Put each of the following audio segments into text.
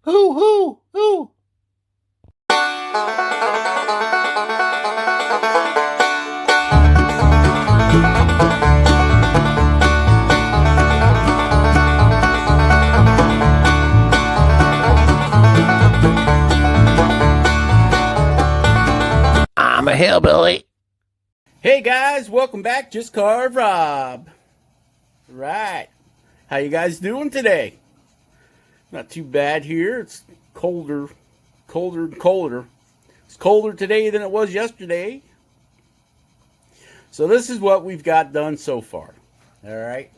Hoo, hoo, hoo. I'm a hillbilly. Hey guys, welcome back. Just Carve Rob. Right. How you guys doing today? Not too bad here. It's colder and colder. It's colder today than it was yesterday. So this is what we've got done so far. All right.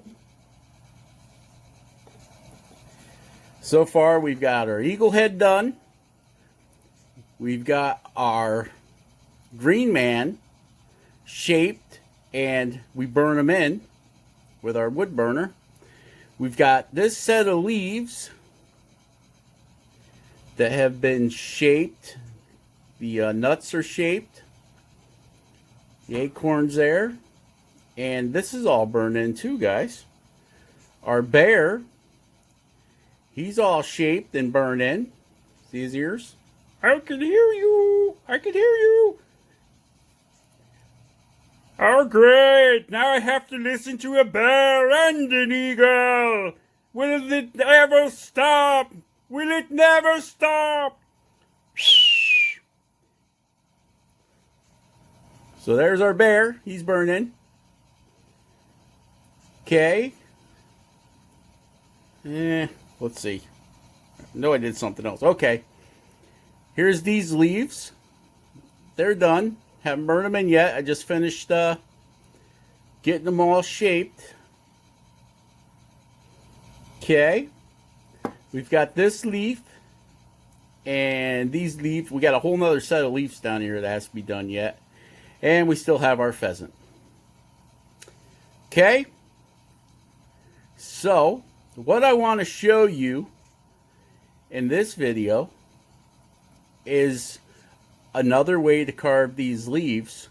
So far we've got our eagle head done. We've got our green man shaped, and we burn them in with our wood burner. We've got this set of leaves that have been shaped. The nuts are shaped. The acorns there. And this is all burned in too, guys. Our bear, he's all shaped and burned in. See his ears? I can hear you. I can hear you. Oh, great. Now I have to listen to a bear and an eagle. Will it ever stop? Will it never stop? So there's our bear. He's burning. Okay. Let's see. No, I did something else. Okay. Here's these leaves. They're done. Haven't burned them in yet. I just finished getting them all shaped. Okay. We've got this leaf and these leaves. We got a whole nother set of leaves down here that has to be done yet. And we still have our pheasant. Okay. So, what I want to show you in this video is another way to carve these leaves,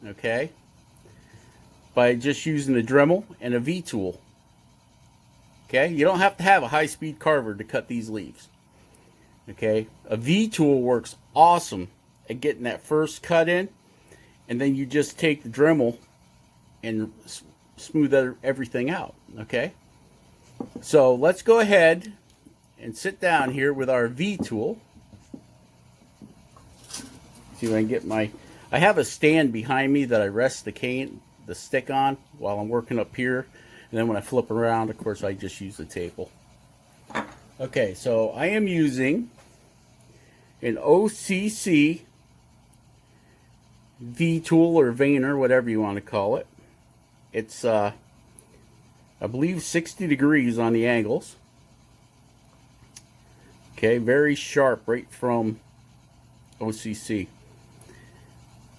okay, by just using a Dremel and a V-tool. Okay, you don't have to have a high-speed carver to cut these leaves. Okay, a V-tool works awesome at getting that first cut in, and then you just take the Dremel and smooth everything out. Okay, so let's go ahead and sit down here with our V-tool. See if I can get my... I have a stand behind me that I rest the stick on while I'm working up here. And then when I flip around, of course, I just use the table. Okay, so I am using an OCC V-tool or Vayner, whatever you want to call it. It's, I believe, 60 degrees on the angles. Okay, very sharp right from OCC.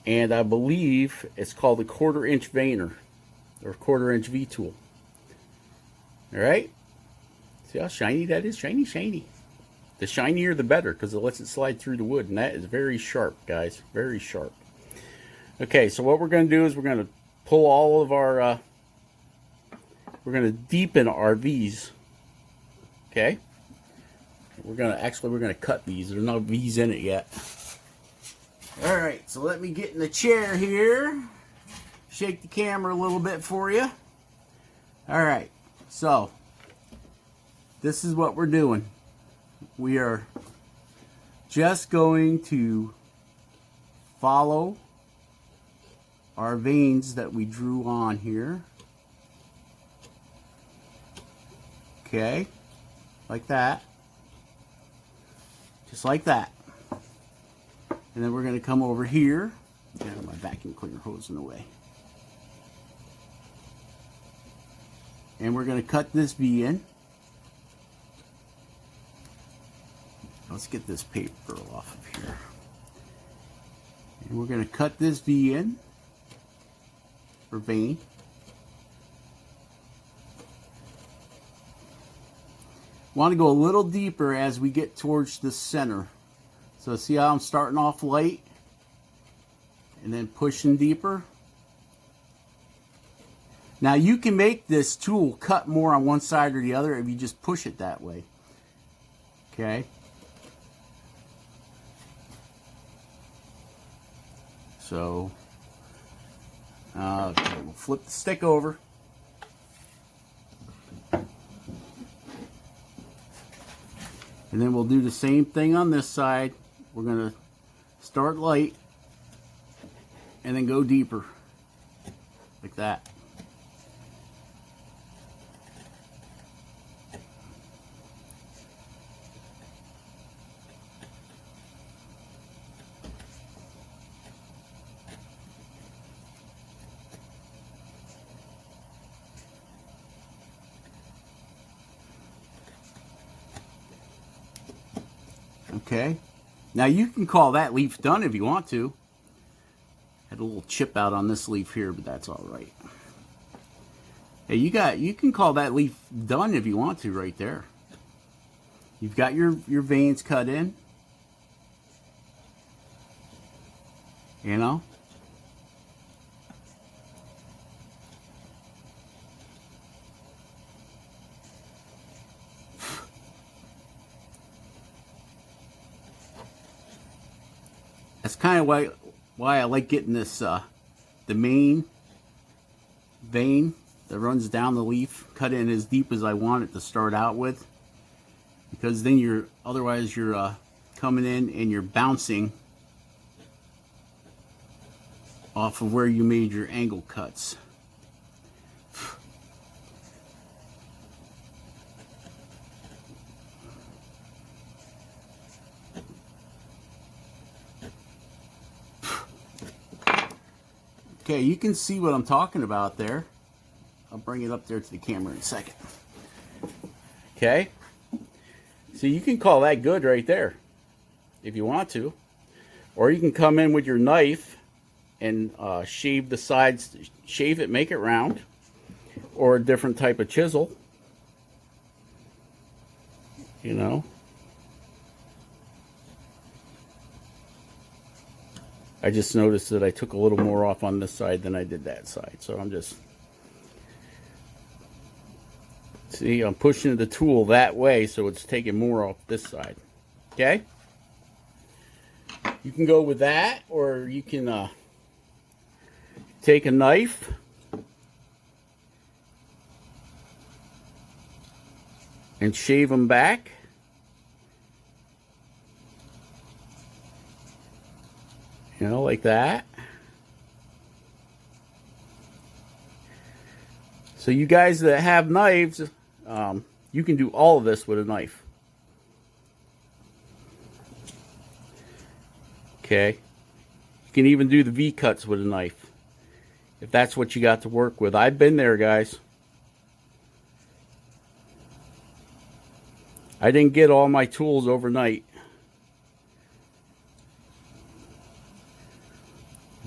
And I believe it's called a 1/4 inch Vayner or 1/4 inch V-tool. All right. See how shiny that is? Shiny, shiny. The shinier the better, because it lets it slide through the wood. And that is very sharp, guys. Very sharp. Okay, so what we're going to do is we're going to pull all of our... we're going to deepen our V's. Okay. We're going to cut these. There's no V's in it yet. Alright, so let me get in the chair here. Shake the camera a little bit for you. Alright, so this is what we're doing. We are just going to follow our veins that we drew on here. Okay, like that. Just like that. And then we're going to come over here. And my vacuum cleaner hose in the way. And we're going to cut this V in. Let's get this paper off of here. And we're going to cut this V in for vein. Want to go a little deeper as we get towards the center. So see how I'm starting off light and then pushing deeper? Now you can make this tool cut more on one side or the other if you just push it that way. Okay, So okay, we'll flip the stick over. And then we'll do the same thing on this side. We're going to start light and then go deeper, like that. Okay, now you can call that leaf done if you want to. Had a little chip out on this leaf here, but that's all right. Hey, you can call that leaf done if you want to right there. You've got your veins cut in. You know? That's kind of why I like getting this, the main vein that runs down the leaf, cut in as deep as I want it to start out with. Because then otherwise you're coming in and you're bouncing off of where you made your angle cuts. Okay, you can see what I'm talking about there. I'll bring it up there to the camera in a second. Okay, so you can call that good right there if you want to. Or you can come in with your knife and shave the sides, shave it, make it round. Or a different type of chisel. You know. I just noticed that I took a little more off on this side than I did that side. So I'm just... See, I'm pushing the tool that way, so it's taking more off this side. Okay? You can go with that, or you can take a knife and shave them back. You know, like that. So you guys that have knives, you can do all of this with a knife. Okay. You can even do the V-cuts with a knife, if that's what you got to work with. I've been there, guys. I didn't get all my tools overnight.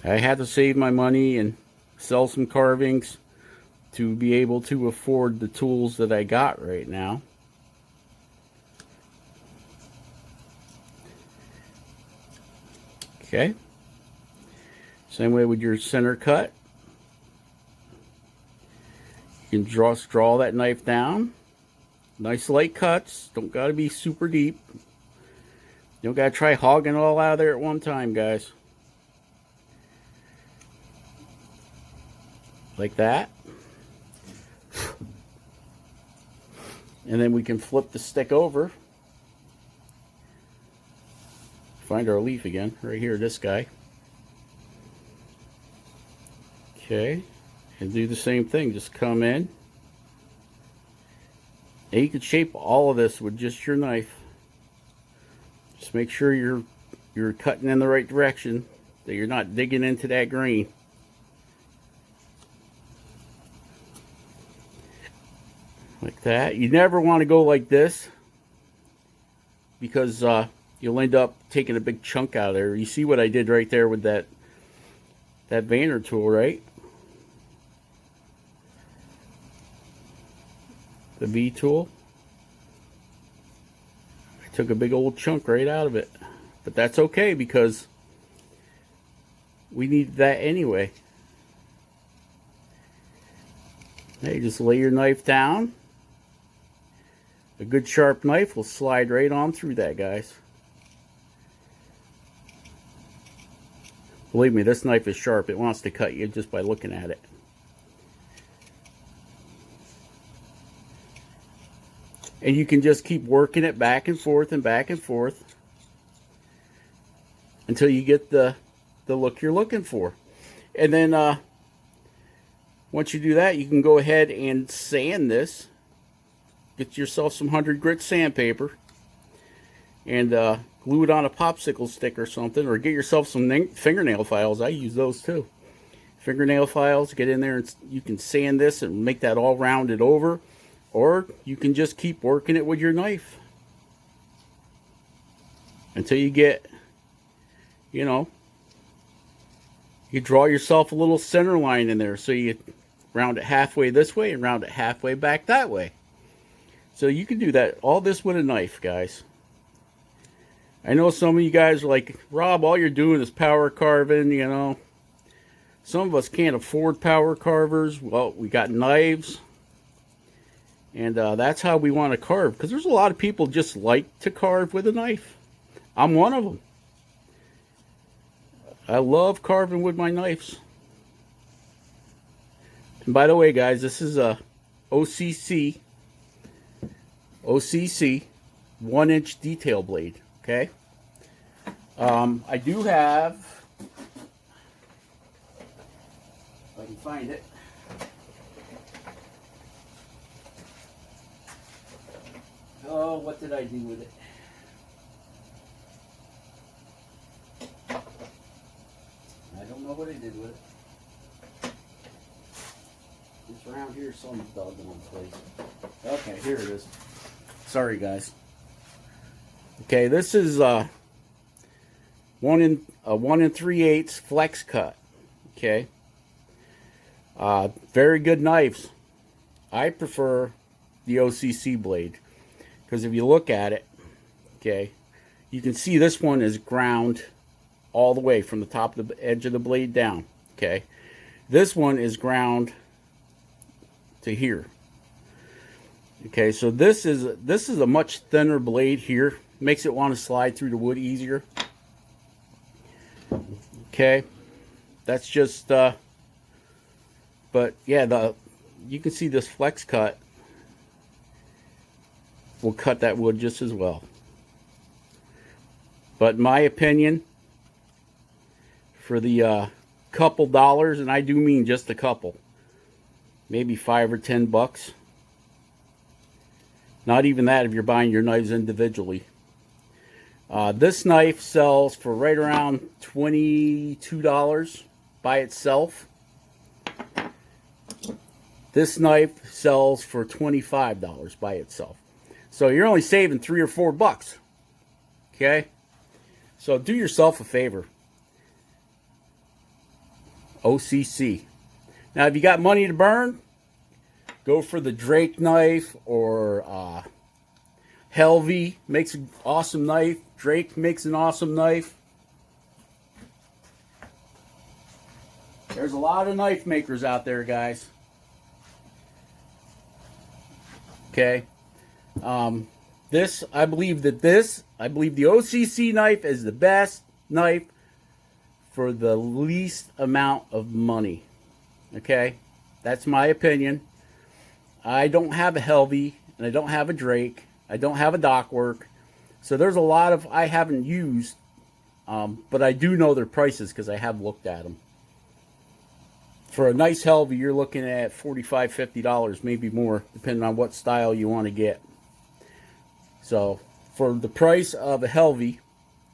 I had to save my money and sell some carvings to be able to afford the tools that I got right now. Okay. Same way with your center cut. You can draw that knife down. Nice light cuts. Don't got to be super deep. You don't got to try hogging it all out of there at one time, guys. Like that. And then we can flip the stick over. Find our leaf again. Right here, this guy. Okay. And do the same thing. Just come in. And you can shape all of this with just your knife. Just make sure you're cutting in the right direction, that you're not digging into that grain. Like that. You never want to go like this, because you'll end up taking a big chunk out of there. You see what I did right there with that Vanner tool, right? The V tool. I took a big old chunk right out of it. But that's okay, because we need that anyway. Hey, just lay your knife down. A good sharp knife will slide right on through that, guys. Believe me, this knife is sharp. It wants to cut you just by looking at it. And you can just keep working it back and forth until you get the look you're looking for. And then once you do that, you can go ahead and sand this. Get yourself some 100 grit sandpaper and glue it on a popsicle stick or something, or get yourself some fingernail files. I use those too. Fingernail files, get in there and you can sand this and make that all rounded over, or you can just keep working it with your knife until you get, you know, you draw yourself a little center line in there, so you round it halfway this way and round it halfway back that way. So you can do that, all this with a knife, guys. I know some of you guys are like, Rob, all you're doing is power carving, you know. Some of us can't afford power carvers. Well, we got knives. And that's how we want to carve. Because there's a lot of people just like to carve with a knife. I'm one of them. I love carving with my knives. And by the way, guys, this is a OCC 1-inch detail blade. Okay. I do have, if I can find it, oh, what did I do with it? I don't know what I did with it. It's around here some doggone place. Okay, here it is. Sorry, guys. Okay, this is 1 3/8 flex cut. Okay, very good knives. I prefer the OCC blade because if you look at it, okay, you can see this one is ground all the way from the top of the edge of the blade down. Okay, this one is ground to here. Okay, so this is a much thinner blade here. Makes it want to slide through the wood easier. Okay, that's just but yeah, you can see this flex cut will cut that wood just as well. But in my opinion, for the couple dollars, and I do mean just a couple, maybe $5 or $10, not even that if you're buying your knives individually. This knife sells for right around $22 by itself. This knife sells for $25 by itself. So you're only saving $3 or $4. Okay? So do yourself a favor. OCC. Now, if you got money to burn, go for the Drake knife, or Helvey makes an awesome knife. Drake makes an awesome knife. There's a lot of knife makers out there, guys. Okay. I believe the OCC knife is the best knife for the least amount of money. Okay. That's my opinion. I don't have a Helvey, and I don't have a Drake. I don't have a Dockwork. So there's a lot of I haven't used, but I do know their prices because I have looked at them. For a nice Helvey, you're looking at $45, $50, maybe more, depending on what style you want to get. So for the price of a Helvey,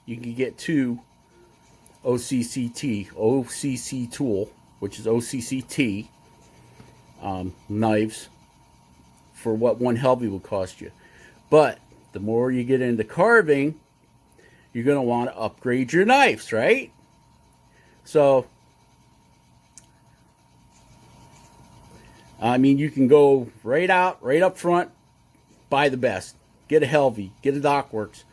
you can get two OCC tool, which is OCCT knives, for what one Helvey will cost you. But the more you get into carving, you're going to want to upgrade your knives, right? So, I mean, you can go right up front, buy the best. Get a Helvey, get a Dockworks,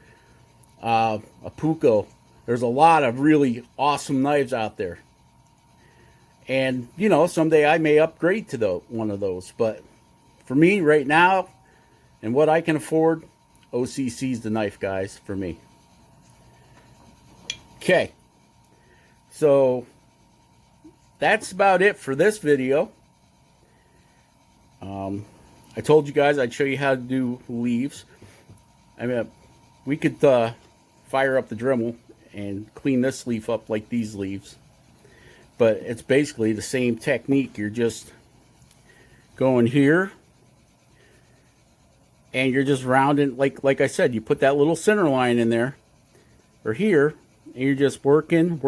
a Puko. There's a lot of really awesome knives out there. And, you know, someday I may upgrade to one of those. But for me, right now, and what I can afford, OCC's the knife, guys, for me. Okay. So that's about it for this video. I told you guys I'd show you how to do leaves. I mean, we could fire up the Dremel and clean this leaf up like these leaves. But it's basically the same technique. You're just going here, and you're just rounding, like I said, you put that little center line in there, or here, and you're just working,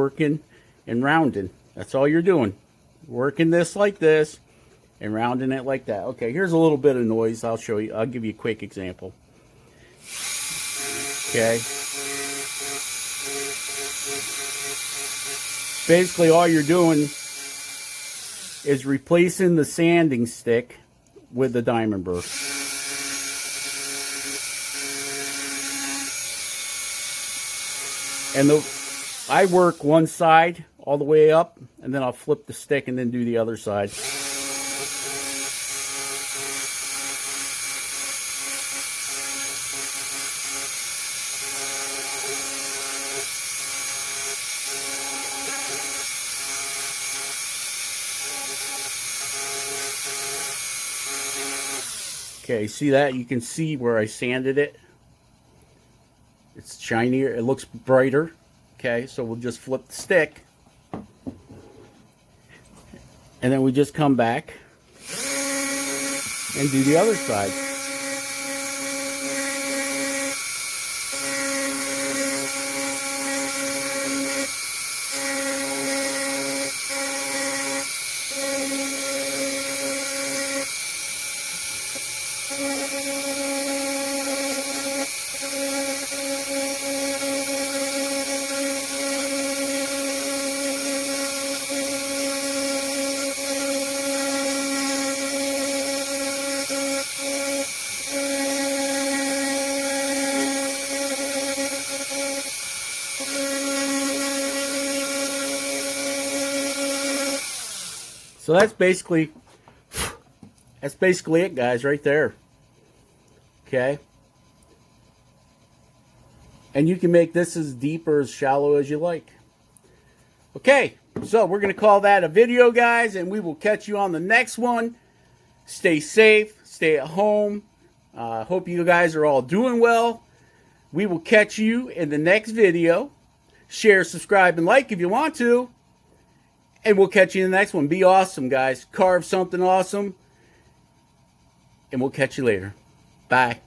and rounding. That's all you're doing. Working this like this, and rounding it like that. Okay, here's a little bit of noise. I'll show you. I'll give you a quick example. Okay. Basically, all you're doing is replacing the sanding stick with the diamond burr. And I work one side all the way up, and then I'll flip the stick and then do the other side. Okay, see that? You can see where I sanded it. It's shinier, it looks brighter. Okay, so we'll just flip the stick. And then we just come back and do the other side. So that's basically it, guys, right there. Okay. And you can make this as deep or as shallow as you like. Okay, so we're going to call that a video, guys, and we will catch you on the next one. Stay safe, stay at home. Hope you guys are all doing well. We will catch you in the next video. Share, subscribe, and like if you want to. And we'll catch you in the next one. Be awesome, guys. Carve something awesome. And we'll catch you later. Bye.